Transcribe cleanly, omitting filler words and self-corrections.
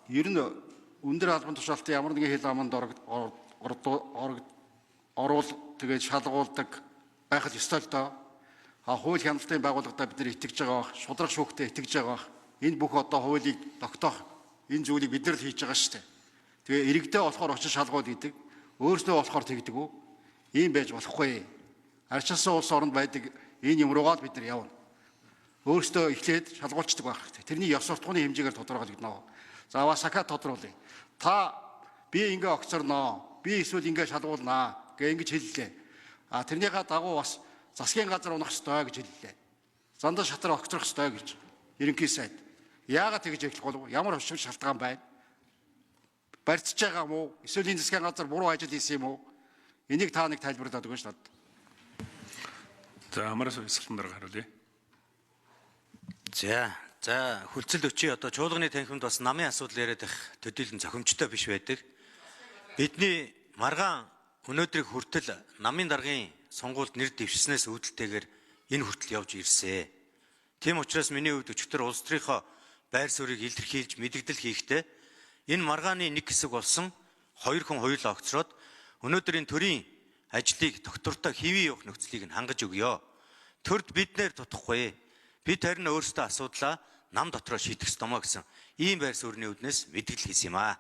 ер нь өндөр албан тушаалтын ямар нэгэн хил аманд оруул тэгээд шалгуулдаг байх л ёстой л доо. Хууль хяналтын байгууллагад бид нар итгэж байгаа, шударга шүүхтэд итгэж байгаа. Энэ бүх одоо хуулийг тогтоох энэ зүйлийг бид нар л хийж байгаа шүү дээ. Тэгээ иргэдээ болохоор очиж шалгуул гэдэг, өөрснөө болохоор тэгдэг үү? Ийм байж болохгүй. Арчилсан улс оронд байдаг энэ юм руугаа л бид нар явна. Өөрсдөө эхлээд шалгуулцдаг байх хэрэгтэй. Тэрний ёс суртахууны хэмжээгээр тодорхойлогдно. За Авасака тодруулъя. Та би ингээ огцорноо, би эсвэл ингээ шалгуулнаа гэ ингэж хэллээ. Тэрнийхээ дагуу бас засгийн газар унах ёстой гэж хэллээ. Зандаа шатар огцрох ёстой гэж ерөнхий сайд. Яагаад тэгж эхлэх болов? Ямар хөвшил шалтгаан байна? Барьцж байгаа юм уу? Эсвэл энэ засгийн газар буруу ажил хийсэн юм уу? Энийг та нэг тайлбарлаад өгөөч надад. За амараас өсөлтөн дараа харуулъя. За хүлцэл өчий одоо чуулганы танхимд бас намын асуудал яриад их төдийлөн зохимжтой биш байдаг. Бидний маргаан өнөөдрийг хүртэл намын даргын сонгуульд нэр дэвшснээс үүдэлтэйгээр энэ хүртэл явж ирсэн. Тийм учраас миний хувьд өчигдөр улс төрийнхөө байр суурийг илэрхийлж мэдэгдэл хийхдээ энэ маргааны нэг хэсэг болсон 2 хүн хоёулаа огцроод өнөөдрийн төрийн ажлыг доктортой хэвээ явах нөхцөлийг нь хангаж өгье. Төрд биднээр тутахгүй. Бид харин өөрсдөө асуудлаа нам дотроо шийдэх ёстой мó гэсэн ийм байр суурины үүднээс мэдгэл хийсэн юм аа.